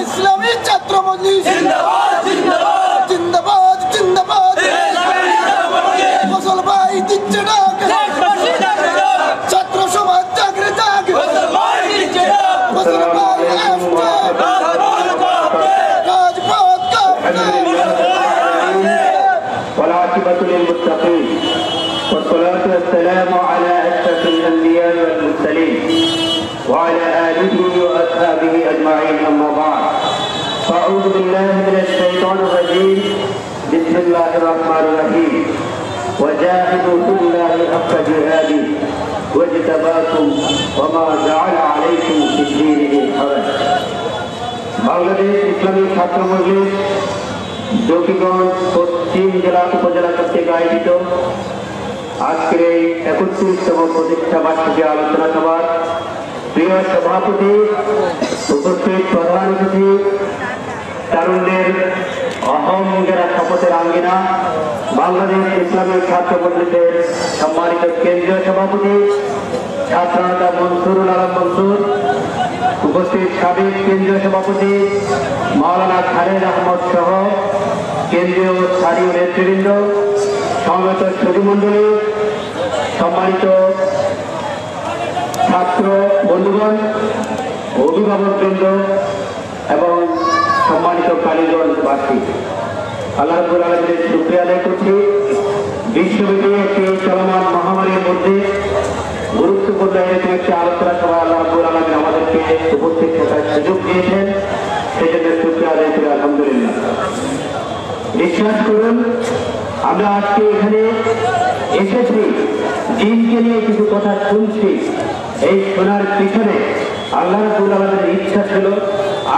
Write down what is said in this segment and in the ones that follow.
ইসলামী ছাত্র মজলিস জিন্দাবাদ জিন্দাবাদ জিন্দাবাদ জিন্দাবাদ ফসল ভাই দিচ্ছে ডাক ছাত্র সমাজ জাগরে জাগ ফসল ভাই আসছে রাজপথ কাঁপছে والعاقبة للمتقين والصلاة والسلام على أشرف الأنبياء والمرسلين وعلى آله وأصحابه أجمعين أما بعد فأعوذ بالله من الشيطان الرجيم بسم الله الرحمن الرحيم وجاهدوا في الله حق جهاده واجتباكم وما جعل عليكم في الدين من حرج বাংলাদেশ ইসলামী ছাত্র মজলিস জকিগঞ্জ পশ্চিম জেলা উপজেলা কর্তৃক আয়োজিত আজকের এই 31তম প্রতিষ্ঠা বার্ষিকী আলোচনা সভার প্রিয় সভাপতি, উপস্থিত প্রধান অতিথি, তারুণ্যের অহম যারা শপথের আঙ্গিনা বাংলাদেশ ইসলামী ছাত্র মজলিসের সম্মানিত কেন্দ্রীয় সভাপতি ছাত্রনেতা মনসুরুল আলম মনসুর, উপস্থিত সাবেক কেন্দ্রীয় সভাপতি মাওলানা খালেদ আহমদ সহ কেন্দ্রীয় স্থানীয় নেতৃবৃন্দ, সমবেত সুধীমণ্ডলী, সম্মানিত ছাত্র বন্ধুগণ, অভিভাবকবৃন্দ এবং সম্মানিত কালীগঞ্জবাসী, আল্লাহ রাব্বুল আলামিনের শুকরিয়া আদায় করছি। বিশ্বব্যাপী একটি চলমান মহামারীর মধ্যে গুরুত্বপূর্ণ এরকম একটি আলোচনা সভায় আল্লাহ রাব্বুল আলামিন আমাদেরকে উপস্থিত থাকার সুযোগ দিয়েছেন, সেই জন্য শুকরিয়া আদায় করি আলহামদুলিল্লাহ। বিশ্বাস করুন, আমরা আজকে এখানে এসেছি দিনকে নিয়ে কিছু কথা শুনছি। এই শোনার পিছনে আল্লাহ রাব্বুল আলামিনের ইচ্ছা ছিল,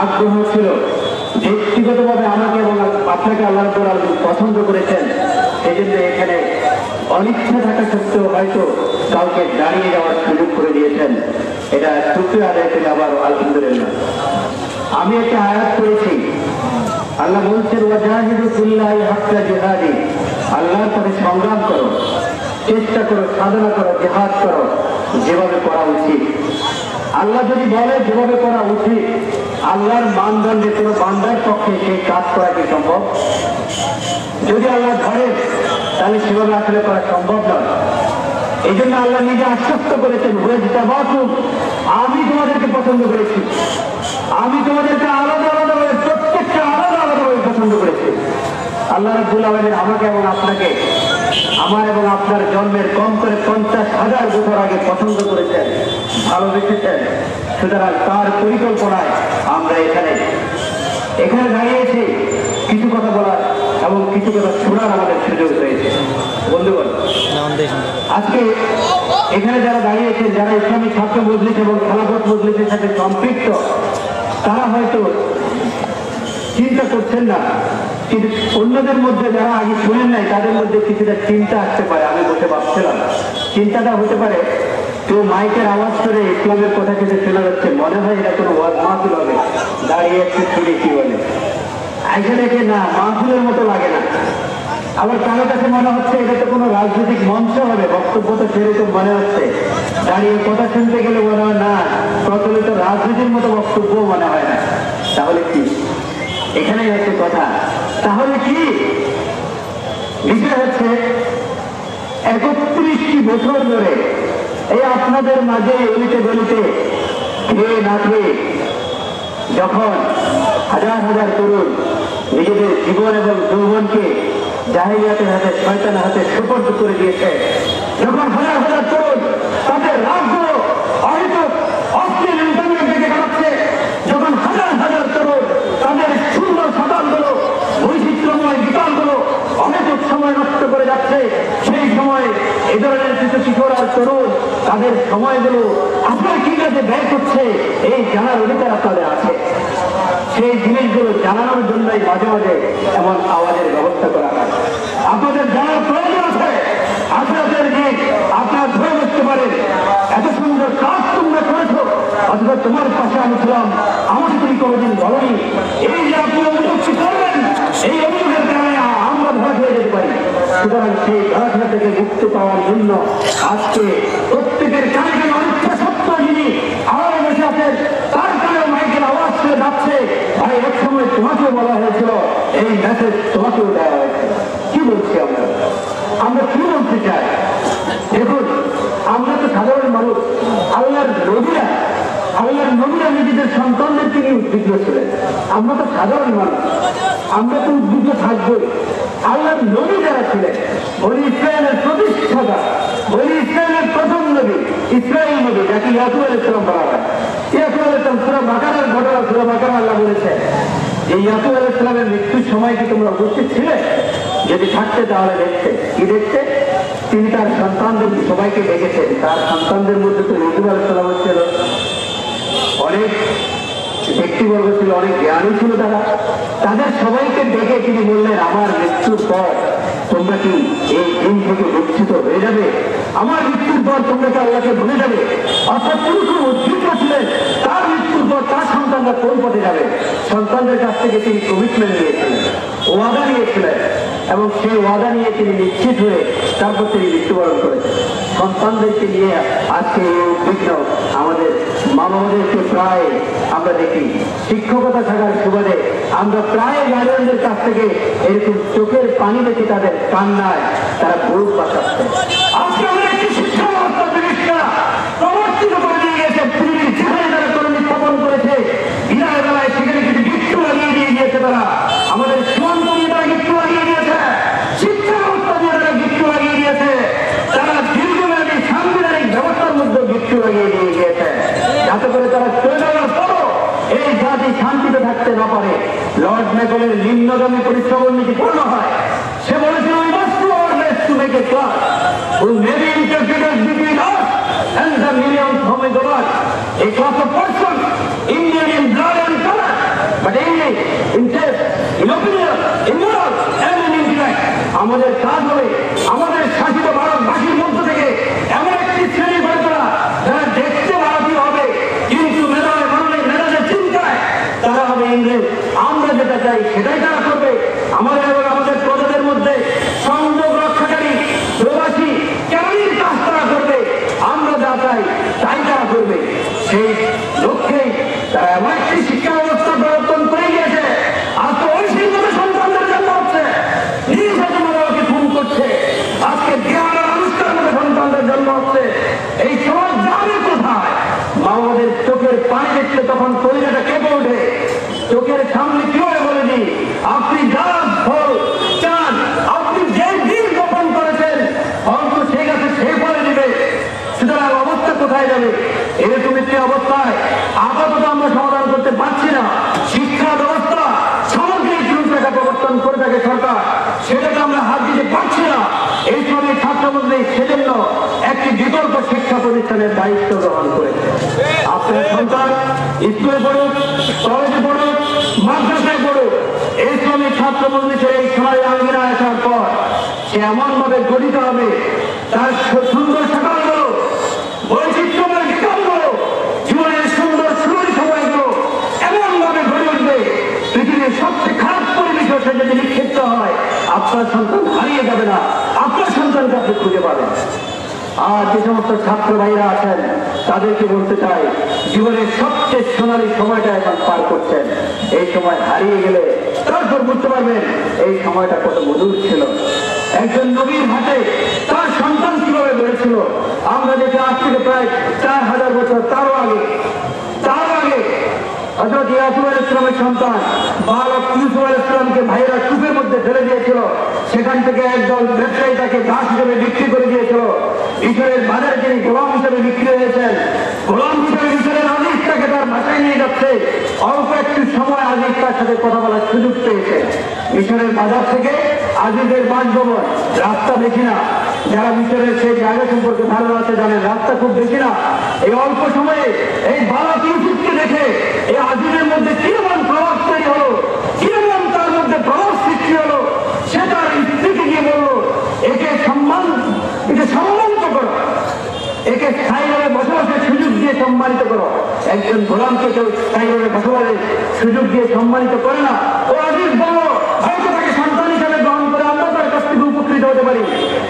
আগ্রহ ছিল। ব্যক্তিগতভাবে আমাকে এবং আপনাকে আল্লাহ রাব্বুল আলামিন পছন্দ করেছেন, সেই জন্য এখানে অনিচ্ছা থাকা সত্ত্বেও হয়তো কাউকে দাঁড়িয়ে যাওয়ার সুযোগ করে দিয়েছেন। এটা শুকরিয়া আদায় করি আবার আলহামদুলিল্লাহ। আমি একটা আয়াত করেছি, আল্লাহ বলছেন ওয়াজাহিদু ফিল্লাহি হাক্কা জিহাদি, আল্লাহর পথে সংগ্রাম করো, চেষ্টা করো, সাধনা করো, জিহাদ করো যেভাবে করা উচিত। আল্লাহ যদি বলে যেভাবে করা উচিত, আল্লাহর মানদণ্ডে কোনো বান্দার পক্ষে সেই কাজ করা কি সম্ভব? যদি আল্লাহ ধরে তাহলে সেভাবে আসলে করা সম্ভব নয়। এই জন্য আল্লাহ নিজে আশ্বস্ত করেছেন ওয়াজতাবাকুম, আমি তোমাদেরকে পছন্দ করেছি, আমি তোমাদেরকে আলাদা আলাদাভাবে প্রত্যেকটা আলাদা আলাদাভাবে পছন্দ করেছি। আল্লাহ রাব্বুল আলামিন আমাকে এবং আপনাকে আমার এবং আপনার জন্মের কম করে 50,000 বছর আগে পছন্দ করেছেন, ভালোবেসেছেন। সুতরাং তার পরিকল্পনায় আমরা এখানে দাঁড়িয়েছি কিছু কথা বলার এবং কিছু কথা শোনার আমাদের সুযোগ হয়েছে। বন্ধুগণ, আজকে এখানে যারা দাঁড়িয়েছেন, যারা ইসলামী ছাত্র মজলিস এবং খেলাফত মজলিসের সাথে সম্পৃক্ত, তারা হয়তো চিন্তা করছেন না, কিন্তু অন্যদের মধ্যে যারা আগে শুনেন নাই তাদের মধ্যে কিছুটা চিন্তা আসতে পারে। আমি বসে ভাবছিলাম, চিন্তাটা হতে পারে কেউ মাইকের আওয়াজ করে ইসলামের কথা কিছু শোনা যাচ্ছে, মনে হয় এটা কোনো মাহফিল হবে, দাঁড়িয়ে একটু শুনে কি বলে, আইসা দেখে না মাহফিলের মতো লাগে না। আবার কারো কাছে মনে হচ্ছে এটা তো কোনো রাজনৈতিক মঞ্চ হবে, বক্তব্য তো সেরকম মনে হচ্ছে, দাঁড়িয়ে কথা শুনতে গেলে মনে হয় না প্রচলিত রাজনীতির মতো বক্তব্য মনে হয় না। তাহলে কি? এখানেই হচ্ছে কথা। তাহলে কি বিষয় হচ্ছে 31টি বছর ধরে এই আপনাদের মাঝে অলিতে গলিতে খেয়ে না খেয়ে যখন হাজার হাজার তরুণ নিজেদের জীবন এবং যৌবনকে জাহিলিয়াতের হাতে, শয়তানের হাতে সুপর্দ করে দিয়েছে, যখন হাজার হাজার তরুণ তাদের রাজ্য অহেতুক অশ্লীল ইন্টারনেট থেকে কাটাচ্ছে, যখন হাজার হাজার তরুণ তাদের সুন্দর সকালগুলো, বৈচিত্র্যময় বিকালগুলো অহেতুক সময় নষ্ট করে যাচ্ছে, সেই সময় এই ধরনের কিছু কিশোর আর তরুণ তাদের সময়গুলো আপনার কি কাজে ব্যয় করছে এই জানার অধিকার আপনাদের আছে। সেই জিনিসগুলো জানানোর জন্যই মাঝে মাঝে এমন আওয়াজের ব্যবস্থা করা হয়। আপনাদের জানার প্রয়োজন আছে, আপনাদের দিক আপনারা ধরে বসতে পারেন, এত সুন্দর কাজ তোমরা করেছো, অথবা তোমার পাশে আমি ছিলাম, আমাকে তুমি কোনোদিন বলনি। এই যে আপনি অভিযোগ করবেন, এই অভিযোগের কারণে আমরা ধরা খেয়ে যেতে পারি। সুতরাং সেই ধরা থেকে মুক্তি পাওয়ার জন্য আজকে প্রত্যেকের কানে আমরা তো সাধারণ মানুষ। আল্লাহর নবীরা নিজেদের সন্তানদেরকে নিয়ে উদ্বিগ্ন ছিলেন। আমরা তো সাধারণ মানুষ, আমরা তো উদ্বিগ্ন থাকবোই। আল্লাহর নবী যারা ছিলেন, বনি ইসরায়েলের প্রতিষ্ঠাতা, বনি ইসরায়েলের প্রথম নবী ইসরায়েল নবী, যাকে ইয়াকুব আলাইহিস সালাম বলা হয়। ইয়াকুব আলাইহিস সালাম সূরা বাকারার ঘটনা, সূরা বাকারা আল্লাহ বলেছে যে ইয়াকুব আলাইহিস সালামের মৃত্যুর সময় কি তোমরা উপস্থিত ছিলে? যদি থাকতে তাহলে দেখতে কি দেখতে? তিনি তার সন্তানদের সবাইকে ডেকেছেন। তার সন্তানদের মধ্যে তো ইয়াকুব আলাইহিস সালাম ছিল, অনেক ব্যক্তিবর্গ ছিল, অনেক জ্ঞানী ছিল তারা। তাদের সবাইকে ডেকে তিনি বললেন, আমার মৃত্যুর পর তোমরা কি এই দিন থেকে লজ্জিত হয়ে যাবে? আমার মৃত্যুর পর তোমরা কি আল্লাহকে ভুলে যাবে? অর্থাৎ তিনি খুব উদ্বিগ্ন ছিলেন, তার মৃত্যুর পর তার সন্তানরা কোন পথে যাবে। সন্তানদের কাছ থেকে তিনি কমিটমেন্ট নিয়েছিলেন, ওয়াদা নিয়েছিলেন, এবং সেই ওয়াদা নিয়ে তিনি নিশ্চিত হয়ে তারপর তিনি মৃত্যুবরণ করেছেন। সন্তানদেরকে নিয়ে আজকে এই উদ্বিগ্ন আমাদের মা বাবাদেরকে প্রায় আমরা দেখি শিক্ষকতা থাকার সুবাদে আমরা প্রায় গার্ডিয়ানদের কাছ থেকে এরকম চোখের পানি দেখে তাদের কান্নায় তারা বুক বাঁচাচ্ছে। আজকে আমরা একটি শিক্ষা ব্যবস্থা জিনিসটা প্রবর্তিত করে দিয়ে গেছে। পৃথিবীর যেখানে তারা কর্মী স্থাপন করেছে, বিদায় বেলায় সেখানে কিছু গিফটও লাগিয়ে দিয়ে গিয়েছে। তারা আমাদের সীমান্ত নিয়ে তারা গিফট লাগিয়ে দিয়েছে, শিক্ষা ব্যবস্থা দিয়ে তারা গিফট লাগিয়ে দিয়েছে, তারা দীর্ঘমেয়াদী সাংবিধানিক ব্যবস্থার মধ্যে গিফট লাগিয়ে দিয়ে গিয়েছে, যাতে করে তারা চলে যাওয়ার পরও এই জাতি শান্তিতে থাকতে না পারে। লর্ড ম্যাকলের নিম্নগামী পরিশ্রমের নীতি পূর্ণ হয়। সে বলেছিল, we must do our best to make a class who may be interpreters between us and the millions whom we govern, a class of persons Indian in blood and color, but English in taste, in opinion, in moral and in intellect. আমাদের কাজ হবে আমাদের শাসিত ভারতবাসীর মধ্য থেকে এমন একটি শ্রেণী বের করা যারা দেখতে ভারতীয় হবে, কিন্তু মেধায় মানলে মেধাদের চিন্তায় তারা হবে ইংরেজ। আমরা যেটা চাই সেটাই তারা করবে। আমাদের এবং আমাদের প্রজাদের মধ্যে সংযোগ রক্ষাকারী প্রবাসী কেরানির কাজ তারা করবে। আমরা যা চাই তাই তারা করবে। সেই লক্ষ্যেই তারা এমন একটি শিক্ষা ব্যবস্থা প্রবর্তন করে গিয়েছে। আজকে ওই শিল্পে সন্তানদের জন্ম হচ্ছে, নিজ হাতে মানবকে খুন করছে। আজকে জ্ঞান আর আবিষ্কার মধ্যে সন্তানদের জন্ম হচ্ছে। এই সমাজ যাবে কোথায়? মা বাবাদের চোখের পানি দেখলে তখন তৈরিটা কেঁপে ওঠে। চোখের সামনে কিভাবে বলে দিই, আপনি যা ফল চান, আপনি যে দিন বপন করেছেন অন্ত সেই গাছে সে ফলে দিবে। সুতরাং অবস্থা কোথায় যাবে? এরকম একটি অবস্থায় আপাতত আমরা সমাধান করতে পারছি না। শিক্ষা ব্যবস্থা সামগ্রিক রূপরেখা প্রবর্তন করে থাকে সরকার, সেটাকে আমরা হাত দিতে পারছি না। এই সময় ছাত্রমন্ত্রী সেজন্য একটি বিকল্প শিক্ষা প্রতিষ্ঠানের দায়িত্ব গ্রহণ করেছে। আপনার সন্তান স্কুলে পড়ুক, কলেজে পড়ুক, মাদ্রাসায় পড়ুক, এই সময় ছাত্রমন্ত্রী এই সময় আঙ্গিনা আসার পর সে এমন ভাবে গঠিত হবে, তার সুন্দর সকালগুলো, বৈচিত্র্যময় বিকালগুলো, জীবনের সুন্দর শুরুর সময়গুলো এমন ভাবে গড়ে উঠবে, পৃথিবীর সবচেয়ে খারাপ পরিবেশে সে যদি নিক্ষিপ্ত হয়, আপনার সন্তান হারিয়ে যাবে না, আপনার সন্তানকে আপনি খুঁজে পাবেন। আর যে সমস্ত ছাত্র ভাইরা আছেন তাদেরকে বলতে চাই, জীবনের সবচেয়ে সোনালী সময়টা এখন পার করছেন। এই সময় হারিয়ে গেলে তারপর বুঝতে পারবেন এই সময়টা কত মধুর ছিল। একজন নবীর হাতে তার সন্তান কিভাবে বেড়েছিল আমরা দেখি। আজ থেকে প্রায় 4000 বছর তারও আগে হযরত ইয়াকুব আলাইহিস সালামের সন্তান বালক ইউসুফ আলাইহিস সালামকে ভাইরা কূপের মধ্যে ফেলে দিয়েছিল। সেখান থেকে একদল ব্যবসায়ী তাকে দাস হিসেবে বিক্রি করে দিয়েছিল। মিশরের বাজারে তিনি গোলাম হিসেবে বিক্রি হয়েছেন। গোলাম হিসেবে মিশরের আজিজ তাকে তার বাসায় নিয়ে যাচ্ছে। অল্প একটু সময় আজিজ তার সাথে কথা বলার সুযোগ পেয়েছে। মিশরের বাজার থেকে আজিজের বাসভবন রাস্তা বেশি না। যারা মিশরের সেই জায়গা সম্পর্কে ভালো আছে জানেন, রাস্তা খুব বেশি না। এই অল্প সময়ে এই বালক ইউসুফকে দেখে এই আজিজের মধ্যে কিরকম প্রভাব তৈরি হলো, কিরকম তার মধ্যে প্রভাব সৃষ্টি হলো, সে তার স্ত্রীকে গিয়ে বলল, একে সম্মানিত করো, একে স্থায়ীভাবে বসবাসের সুযোগ দিয়ে সম্মানিত করো। একজন গোলামকে কেউ স্থায়ীভাবে বসবাসের সুযোগ দিয়ে সম্মানিত করে না। ও আজিজ বলল, হয়তো তাকে সন্তান হিসাবে গ্রহণ করে আমরা তার কাছ থেকে উপকৃত হতে পারি।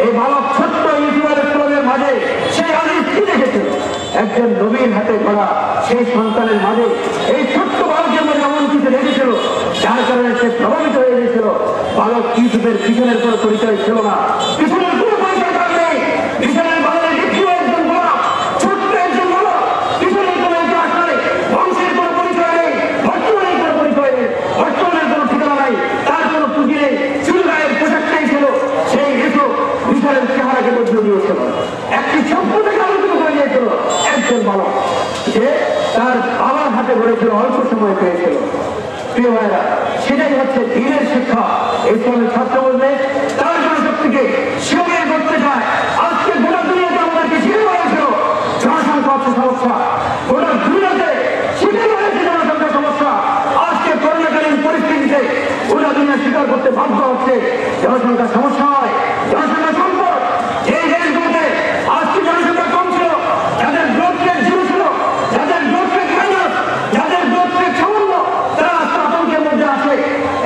এই বালক ছোট্ট ইউসুফ আলাইহিস সালামের মাঝে সেই আজিজ কি দেখেছিল? একজন নবীর হাতে গড়া সেই সন্তানের মাঝে এই ছোট্ট বালকের মধ্যে এমন কিছু দেখেছিল যার কারণে সে প্রভাবিত হয়ে গেছিল। বালক ইউসুফের পিছনের কোনো পরিচয় ছিল না, পিছনের কোনো পরিচয় নেই। পিছনের বাজারে দ্বিতীয় একজন পেয়েছিল। প্রিয় ভাইরা, সেটাই হচ্ছে দিনের শিক্ষা। ইসলামের ছাত্র বললে তার জনশক্তিকে সঙ্গে করতে চায়। আজকে গোটা দুনিয়াতে আমাদেরকে শিখে বলেছিল জনসংখ্যা হচ্ছে সমস্যা, গোটা দুনিয়াতে শিখে বলেছে জনসংখ্যা সমস্যা। আজকে করোনাকালীন পরিস্থিতিতে গোটা দুনিয়া স্বীকার করতে বাধ্য হচ্ছে জনসংখ্যা সমস্যা হয়, জনসংখ্যা সংকট। এই দেশগুলোতে আজকে জনসংখ্যা কম ছিল, যাদের গ্রোথ রেট জিরো ছিল, যাদের গ্রোথ রেট মাইনাস, যাদের গ্রোথ রেট সামান্য, তারা আজকে আতঙ্কের মধ্যে আছে।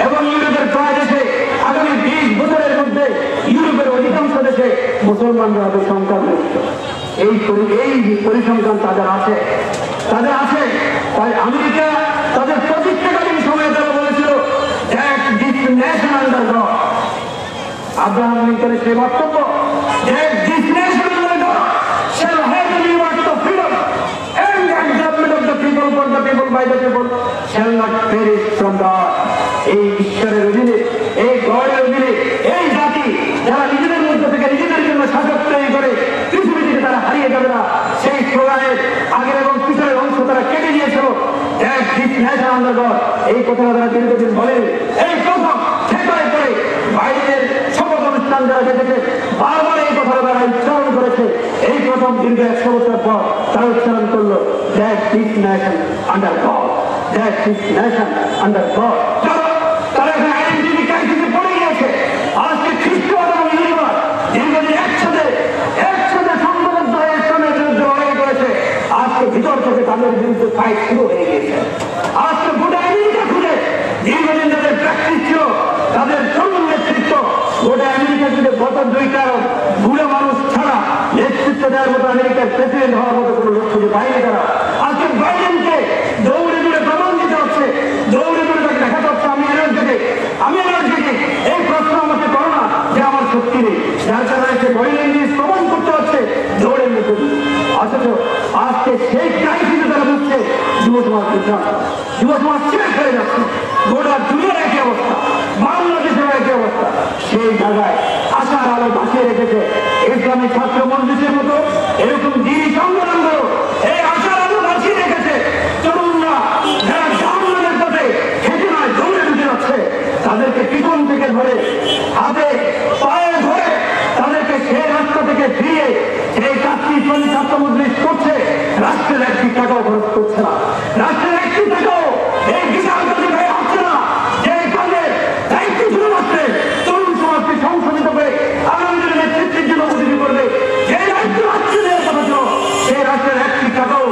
এবং ইউরোপের প্রায় দেশে আগামী 20 বছরের মধ্যে ইউরোপের অধিকাংশ দেশে মুসলমানরা হবে সংখ্যাগরিষ্ঠ। এই পরিসংখ্যান তাদের আছে। তাই আমেরিকা তাদের প্রতিষ্ঠাকালীন সময়ে তারা বলেছিল this nation under God. Abraham লিঙ্কনের সেই বক্তব্য যে this nation under God shall have the liberty of freedom and government of the people for the people by the people shall not perish from the earth. এই ঈশ্বরের অধীনে, এই গড়ের অধীনে এই জাতি যারা নিজেদের মধ্যে থেকে নিজেদের জন্য শাসক তৈরি করে পৃথিবী থেকে তারা হারিয়ে যাবে না, সেই স্লোগানের আগের এবং পিছনের অংশ তারা কেটে দিয়েছিল। এই কথাটা তারা দীর্ঘদিন বলেন। এই প্রথম ঠেকায় করে বাইরের শপথ অনুষ্ঠান যারা দেখেছে বারবার এই কথাটা তারা উচ্চারণ করেছে। এই প্রথম দীর্ঘ 100 বছর পর তারা উচ্চারণ করলো that this nation under God, that this nation under God। তারা এখন আইডেন্টিটি ক্রাইসিসে পড়ে গিয়েছে। আজকে খ্রিস্টান এবং ইহুদিবাদ দীর্ঘদিন একসাথে সংঘবদ্ধ হয়ে ইসলামের বিরুদ্ধে লড়াই করেছে। আজকে ভিতর থেকে তাদের বিরুদ্ধে ফাইট শুরু হয়ে গিয়েছে। আজকে গোটা আমেরিকা খুঁজে দীর্ঘদিন তাদের প্র্যাকটিস ছিল, তাদের তরুণ নেতৃত্ব গোটা আমেরিকা খুঁজে গত 2টা বুড়ো মানুষ ছাড়া নেতৃত্ব দেওয়ার মতো আমেরিকার প্রেসিডেন্ট হওয়ার মতো কোনো লোক খুঁজে পায়নি তারা। আজকে বাইডেনকে দৌড়ে দৌড়ে প্রমাণ দিতে হচ্ছে, দৌড়ে দৌড়ে তাকে দেখাতে হচ্ছে আমি এনার্জেটিক। এই প্রশ্ন আমাকে করো না যে আমার শক্তি নেই, যার কারণে সে বইলেন প্রমাণ করতে হচ্ছে দৌড়ের মতো। অথচ আজকে সেই ক্রাইসিসে তারা বুঝছে যুব সমাজ শেষ হয়ে যাচ্ছে। গোটা দুনিয়ার একই অবস্থা, বাংলাদেশের একই অবস্থা। সেই জায়গায় আশার আলো বাঁচিয়ে রেখেছে ইসলামী ছাত্র মজলিসের মতো এরকম দিনই সংগঠনগুলো এই আশার আলো বাঁচিয়ে রেখেছে। তরুণরা যারা জাহান্নামের পথে খেতে নয় দৌড়ে ঢুকে যাচ্ছে, তাদেরকে পিছন থেকে ধরে হাতে পায়ে ধরে তাদেরকে সেই রাস্তা থেকে ফিরিয়ে এই কাজটি ইসলামী ছাত্র মজলিস করছে। রাষ্ট্রের 1 টাকাও খরচ করছে না, রাষ্ট্রের 1 টাকাও এই বিশাল কাজে ব্যয় হচ্ছে না। যে কাজের দায়িত্ব শুধুমাত্র তরুণ সমাজকে সংশোধিত করে আগামী দিনের নেতৃত্বের জন্য উপযোগী করবে, যে দায়িত্ব রাষ্ট্র দেওয়ার কথা ছিল, সেই রাষ্ট্রের 1 টাকাও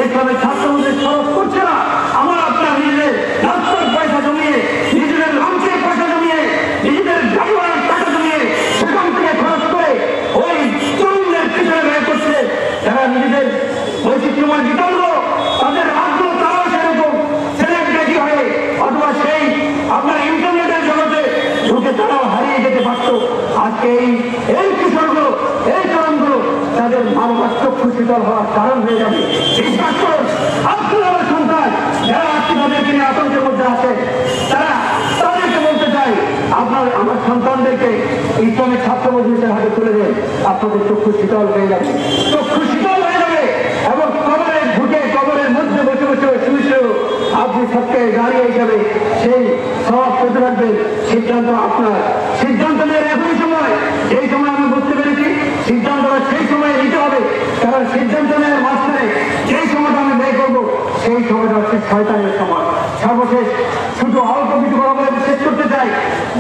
ইসলামের ছাত্র মজলিস খরচ করছে না। আমার আপনার নিজেদের রাস্তার পয়সা জমিয়ে, নিজেদের লঞ্চের পয়সা জমিয়ে, নিজেদের গাড়িওয়ালার টাকা জমিয়ে সেখান থেকে খরচ করে ওই তরুণদের পিছনে ব্যয় করছে। যারা নিজেদের বৈচিত্র্যময় বিকল্প তাদের আগ্রহ তারাও সেরকম সেলিব্রিটি হয়ে অথবা সেই আপনার ইন্টারনেটের জগতে ঢুকে তারাও হারিয়ে যেতে পারত। আজকে এই কিশোরগুলো, এই তরুণগুলো তাদের মা বাবার চক্ষু শীতল হওয়ার কারণ হয়ে যাবে। বিশ্বাস করুন, আপনার সন্তান যারা আজকে তাদেরকে নিয়ে আতঙ্কের মধ্যে আছে, তাদেরকে বলতে চাই আমার সন্তানদেরকে ইসলামের ছাত্র মজলিসের হাতে তুলে দেন, আপনাদের চক্ষু শীতল হয়ে যাবে, চক্ষু শীতল হয়ে যাবে। এবং কবরের ঢুকে কবরের মধ্যে বসে বসে শুয়ে আপনি সবকে দাঁড়িয়ে যাবে, সেই সব পেতে রাখবেন। সিদ্ধান্ত আপনার, সিদ্ধান্ত নেওয়ার এখনই সময়। যেই সময় আমি বুঝতে পেরেছি সিদ্ধান্তটা সেই সময় নিতে হবে, কারণ সিদ্ধান্ত নেওয়ার মাঝখানে যেই সময়টা আমি ব্যয় করবো সেই সময়টা হচ্ছে শয়তানের সময়। সর্বশেষ শুধু অল্প কিছু কথা বলে শেষ করতে চাই।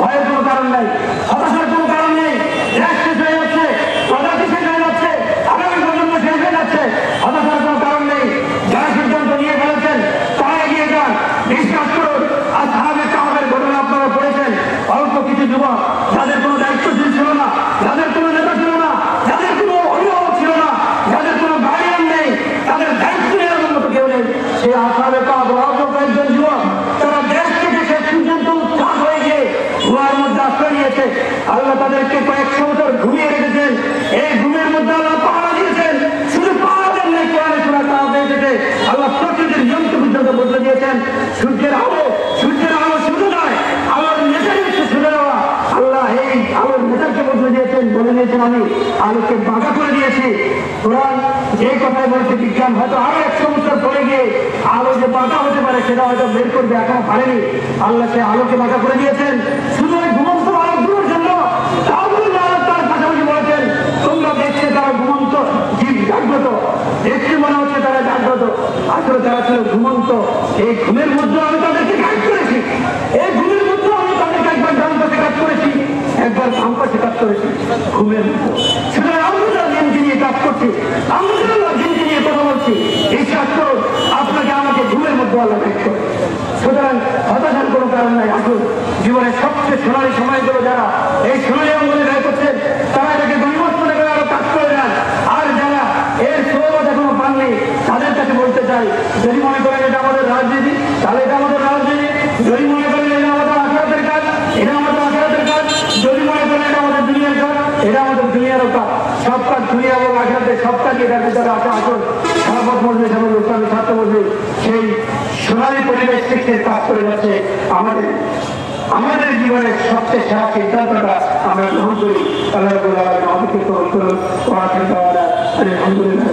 ভয়ের কোনো কারণ নাই, হতাশার কোনো কারণ নেই। দেশ শেষ হয়ে যাচ্ছে, প্রজাতি শেষ হয়ে যাচ্ছে, আগামী প্রজন্ম শেষ হয়ে যাচ্ছে, হতাশার কোনো কারণ নেই। যারা সিদ্ধান্ত নিয়ে ফেলেছেন তারা এগিয়ে যান। বিশ্বাস করুন, আসহাবে কাহফের ঘটনা আপনারা পড়েছেন। অল্প কিছু যুবক যাদের কোনো দায়িত্বশীল ছিল না, যাদের কোনো নেতা ছিল না, যাদের কোনো অভিভাবক ছিল না, যাদের কোনো গার্ডিয়ান নেই, তাদের দায়িত্ব নেওয়ার মতো কেউ নেই, সেই আসহাবে কাহফ অল্প কয়েকজন যুবক তারা দেশ থেকে শেষ পর্যন্ত উৎখাত হয়ে গিয়ে ধোঁয়ার মধ্যে আশ্রয় নিয়েছে। আল্লাহ তাদেরকে কয়েকশো বছর ঘুমিয়ে রেখেছেন। এই ঘুমের মধ্যে আল্লাহ পাহারা দিয়েছেন। শুধু পাহারা দেন নাই, কোরআনে সূরা কাহফ এসেছে আল্লাহ প্রকৃতির নিয়ন্ত্র পর্যন্ত বদলে দিয়েছেন। সূর্যের আলো শুধু নয়, আলোর নেতারই হচ্ছে শুনে দেওয়া। আল্লাহ এই আলোর নেতাকে বদলে দিয়েছেন, বলে দিয়েছেন আমি আলোকে বাঁকা করে দিয়েছি। কোরআন যে কথাই বলছে বিজ্ঞান হয়তো আরো 100 বছর পরে গিয়ে আলো যে বাঁকা হতে পারে সেটা হয়তো বের করবে, এখনো পারেনি। আল্লাহ সে আলোকে বাঁকা করে দিয়েছেন শুধু ওই ঘুমন্ত আলোকগুলোর জন্য। তার পাশাপাশি বলেছেন তোমরা দেখছে তারা ঘুমন্ত জীব জাগ্রত, দেখতে মনে হচ্ছে তারা জাগ্রত, আসলে তারা ছিল ঘুমন্ত। এই ঘুমের মধ্যে আমি তাদেরকে কাজ করেছি, এই ঘুমের মধ্যে আমি তাদেরকে একবার ডান পাশে কাজ করেছি, একবার বাম পাশে কাজ করেছি ঘুমের মধ্যে। সুতরাং আমরা দিনকে নিয়ে কাজ করছি, আমরা দিনকে নিয়ে কথা বলছি, এই শাস্ত্র আপনাকে আমাকে ঘুমের মধ্যে আল্লাহ কাজ করে। সুতরাং হতাশার কোনো কারণ নাই। আসুন জীবনের সবচেয়ে সোনালী সময়গুলো যারা এই সোনালী অঙ্গনে ব্যয় করছেন তারা এটাকে গণিমত মনে করে আরো কাজ করে যান। আর যারা এর সৌরভ এখনো পাননি তাদের কাছে বলতে চাই, যদি মনে করেন এটা আমাদের রাজনীতি তাহলে এটা আমাদের রাজনীতি, যদি মনে করেন এটা আমাদের আখেরাতের কাজ এটা আমাদের আখেরাতের কাজ, যদি মনে করেন এটা আমাদের দুনিয়ার কাজ এটা আমাদের দুনিয়ারও কাজ। সব কাজ দুনিয়া এবং আখেরাতের সব কাজই এটার ভিতরে আছে। আসুন সভাপত মজলিস এবং ইসলামী ছাত্র মজলিস সেই সোনালী পরিবেশ থেকে কাজ করে যাচ্ছে। আমাদের জীবনের সবচেয়ে সেরা সিদ্ধান্তটা আমরা গ্রহণ করি। আল্লাহ আমাদেরকে কবুল করুন। আলহামদুলিল্লাহ।